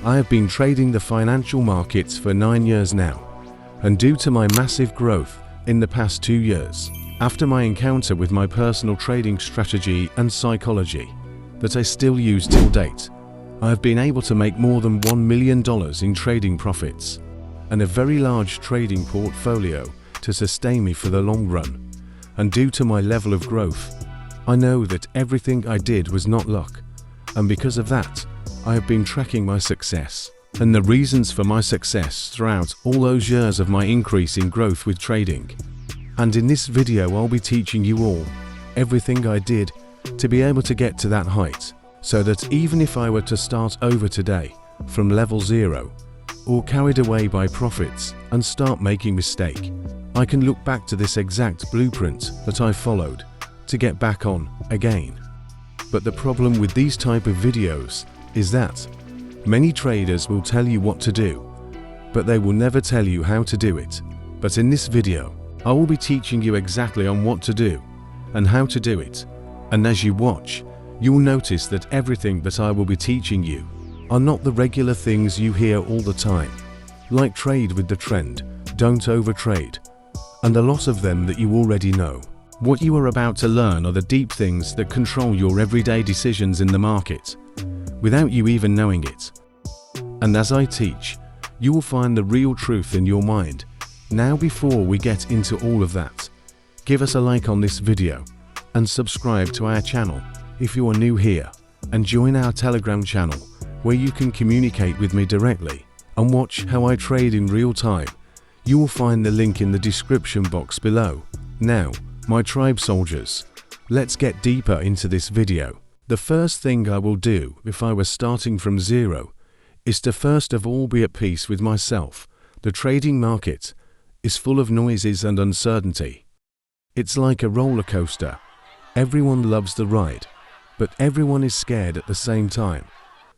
I have been trading the financial markets for 9 years now, and due to my massive growth in the past 2 years, after my encounter with my personal trading strategy and psychology that I still use till date, I have been able to make more than $1 million in trading profits and a very large trading portfolio to sustain me for the long run. And due to my level of growth, I know that everything I did was not luck, and because of that, I have been tracking my success and the reasons for my success throughout all those years of my increase in growth with trading. And in this video I'll be teaching you all everything I did to be able to get to that height, so that even if I were to start over today from level 0 or carried away by profits and start making mistake, I can look back to this exact blueprint that I followed to get back on again. But the problem with these type of videos is that many traders will tell you what to do, but they will never tell you how to do it. But in this video, I will be teaching you exactly on what to do and how to do it. And as you watch, you will notice that everything that I will be teaching you are not the regular things you hear all the time, like trade with the trend, don't overtrade, and a lot of them that you already know. What you are about to learn are the deep things that control your everyday decisions in the market, without you even knowing it. And as I teach, you will find the real truth in your mind. Now, before we get into all of that, give us a like on this video and subscribe to our channel if you are new here, and join our Telegram channel where you can communicate with me directly and watch how I trade in real time. You will find the link in the description box below. Now, my tribe soldiers, let's get deeper into this video. The first thing I will do if I was starting from 0 is to first of all be at peace with myself. The trading market is full of noises and uncertainty. It's like a roller coaster. Everyone loves the ride, but everyone is scared at the same time.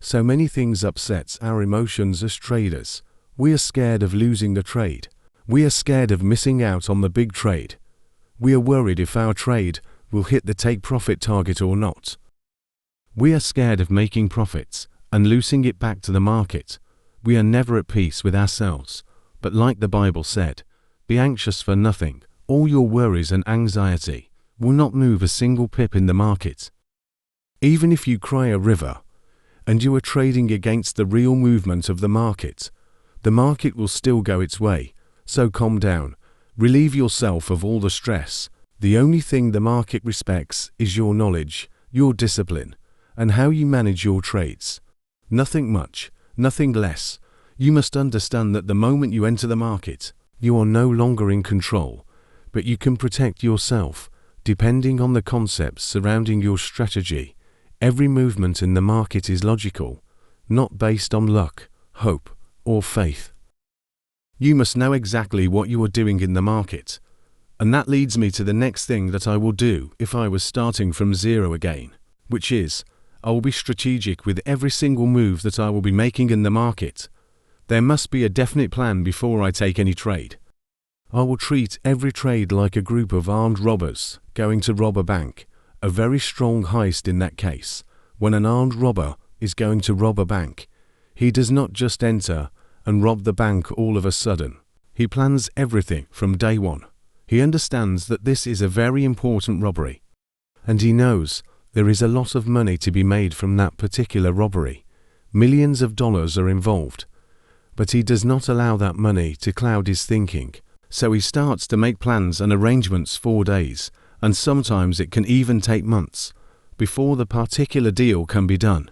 So many things upsets our emotions as traders. We are scared of losing the trade. We are scared of missing out on the big trade. We are worried if our trade will hit the take profit target or not. We are scared of making profits and losing it back to the market. We are never at peace with ourselves. But like the Bible said, be anxious for nothing. All your worries and anxiety will not move a single pip in the market. Even if you cry a river and you are trading against the real movement of the market will still go its way. So calm down, relieve yourself of all the stress. The only thing the market respects is your knowledge, your discipline, and how you manage your trades. Nothing much, nothing less. You must understand that the moment you enter the market, you are no longer in control, but you can protect yourself, depending on the concepts surrounding your strategy. Every movement in the market is logical, not based on luck, hope, or faith. You must know exactly what you are doing in the market. And that leads me to the next thing that I will do if I was starting from 0 again, which is, I will be strategic with every single move that I will be making in the market. There must be a definite plan before I take any trade. I will treat every trade like a group of armed robbers going to rob a bank, a very strong heist in that case. When an armed robber is going to rob a bank, he does not just enter and rob the bank all of a sudden. He plans everything from day one. He understands that this is a very important robbery, and he knows there is a lot of money to be made from that particular robbery. Millions of dollars are involved, but he does not allow that money to cloud his thinking. So he starts to make plans and arrangements for days, and sometimes it can even take months, before the particular deal can be done.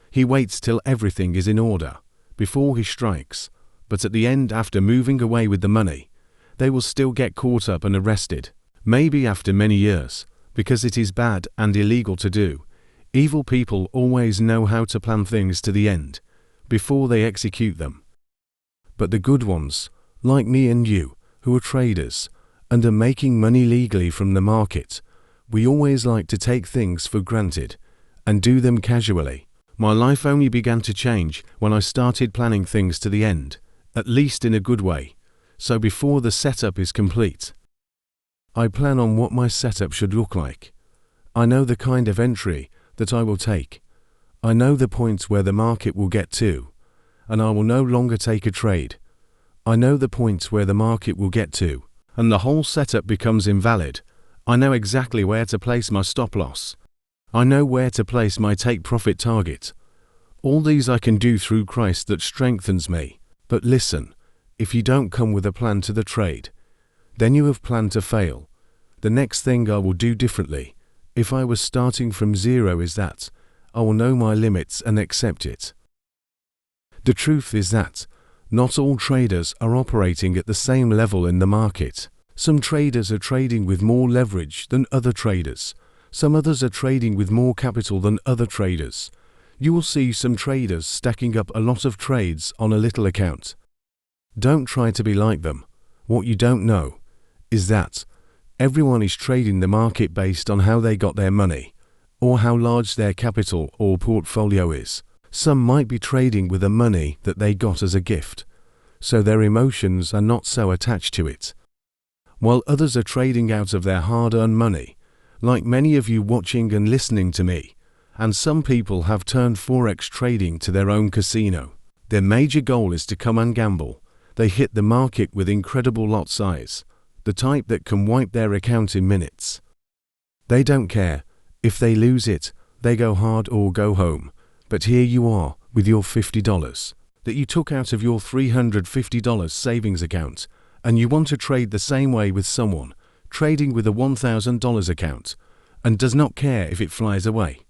He waits till everything is in order before he strikes, but at the end, after moving away with the money, they will still get caught up and arrested, maybe after many years, because it is bad and illegal to do. Evil people always know how to plan things to the end, before they execute them. But the good ones, like me and you, who are traders, and are making money legally from the market, we always like to take things for granted, and do them casually. My life only began to change when I started planning things to the end, at least in a good way. So before the setup is complete, I plan on what my setup should look like. I know the kind of entry that I will take. I know the points where the market will get to, and I will no longer take a trade. I know the point where the market will get to, and the whole setup becomes invalid. I know exactly where to place my stop loss. I know where to place my take profit target. All these I can do through Christ that strengthens me. But listen, if you don't come with a plan to the trade, then you have planned to fail. The next thing I will do differently, if I was starting from zero, is that I will know my limits and accept it. The truth is that not all traders are operating at the same level in the market. Some traders are trading with more leverage than other traders. Some others are trading with more capital than other traders. You will see some traders stacking up a lot of trades on a little account. Don't try to be like them. What you don't know is that everyone is trading the market based on how they got their money, or how large their capital or portfolio is. Some might be trading with the money that they got as a gift, so their emotions are not so attached to it, while others are trading out of their hard-earned money, like many of you watching and listening to me. And some people have turned Forex trading to their own casino. Their major goal is to come and gamble. They hit the market with incredible lot size, the type that can wipe their account in minutes. They don't care. If they lose it, they go hard or go home. But here you are with your $50 that you took out of your $350 savings account, and you want to trade the same way with someone trading with a $1,000 account and does not care if it flies away.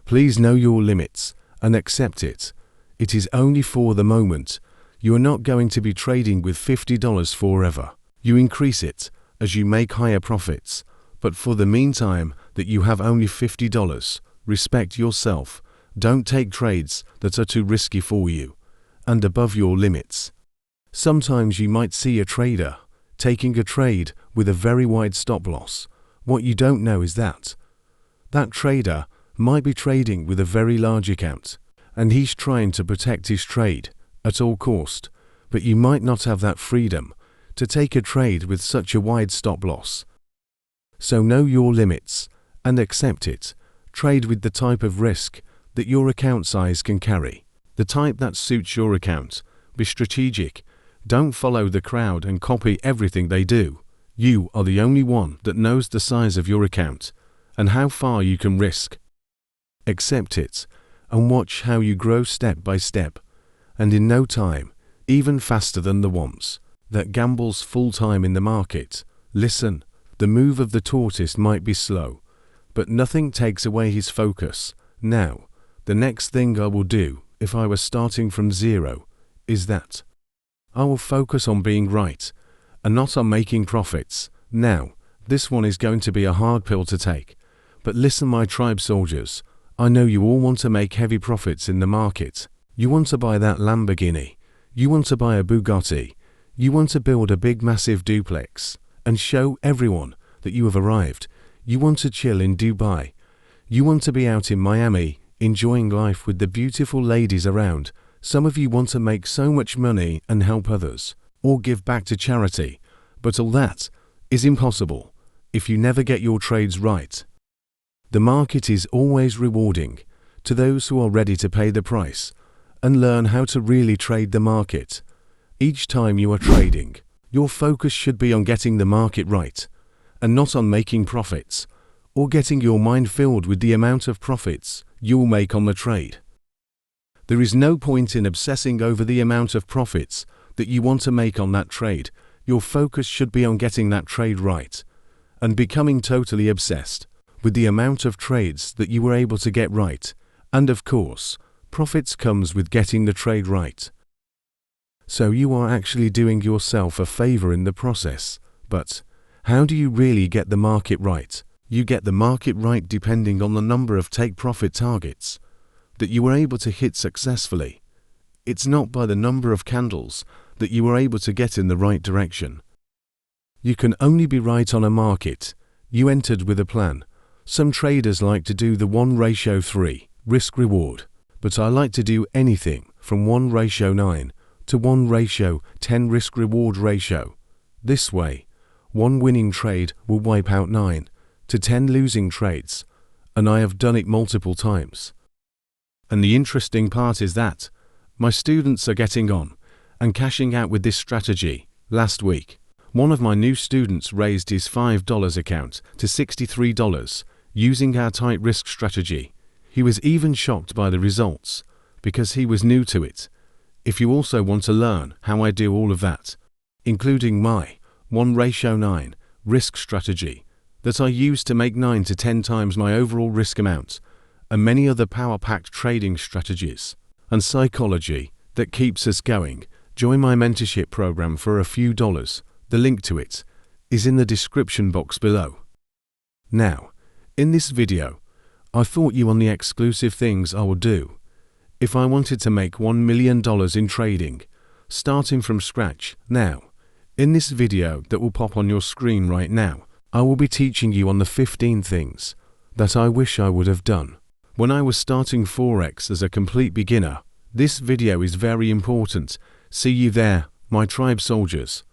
Please know your limits and accept it. It is only for the moment. You are not going to be trading with $50 forever. You increase it as you make higher profits, but for the meantime that you have only $50, respect yourself. Don't take trades that are too risky for you and above your limits. Sometimes you might see a trader taking a trade with a very wide stop loss. What you don't know is that that trader might be trading with a very large account, and he's trying to protect his trade at all cost, but you might not have that freedom to take a trade with such a wide stop loss. So know your limits and accept it. Trade with the type of risk that your account size can carry, the type that suits your account. Be strategic. Don't follow the crowd and copy everything they do. You are the only one that knows the size of your account and how far you can risk. Accept it and watch how you grow step by step, and in no time, even faster than the ones that gambles full-time in the market. Listen, the move of the tortoise might be slow, but nothing takes away his focus. Now, the next thing I will do if I was starting from zero is that I will focus on being right and not on making profits. Now, this one is going to be a hard pill to take, but listen, my tribe soldiers, I know you all want to make heavy profits in the market. You want to buy that Lamborghini. You want to buy a Bugatti. You want to build a big massive duplex and show everyone that you have arrived. You want to chill in Dubai. You want to be out in Miami, enjoying life with the beautiful ladies around. Some of you want to make so much money and help others, or give back to charity, but all that is impossible if you never get your trades right. The market is always rewarding to those who are ready to pay the price and learn how to really trade the market. Each time you are trading, your focus should be on getting the market right and not on making profits or getting your mind filled with the amount of profits you will make on the trade. There is no point in obsessing over the amount of profits that you want to make on that trade. Your focus should be on getting that trade right and becoming totally obsessed with the amount of trades that you were able to get right. And of course, profits comes with getting the trade right. So you are actually doing yourself a favor in the process. But how do you really get the market right? You get the market right depending on the number of take profit targets that you were able to hit successfully. It's not by the number of candles that you were able to get in the right direction. You can only be right on a market you entered with a plan. Some traders like to do the 1:3 risk-reward, but I like to do anything from 1:9 to 1:10 risk-reward ratio. This way, one winning trade will wipe out 9 to 10 losing trades, and I have done it multiple times. And the interesting part is that My students are getting on and cashing out with this strategy. Last week, one of my new students raised his $5 account to $63 using our tight risk strategy. He was even shocked by the results because he was new to it. If you also want to learn how I do all of that, including my 1:9 risk strategy that I use to make 9 to 10 times my overall risk amount, and many other power-packed trading strategies and psychology that keeps us going, join my mentorship program for a few dollars. The link to it is in the description box below. Now, in this video, I thought you on the exclusive things I would do if I wanted to make $1 million in trading, starting from scratch. Now, in this video that will pop on your screen right now, I will be teaching you on the 15 things that I wish I would have done when I was starting Forex as a complete beginner. This video is very important. See you there, my tribe soldiers.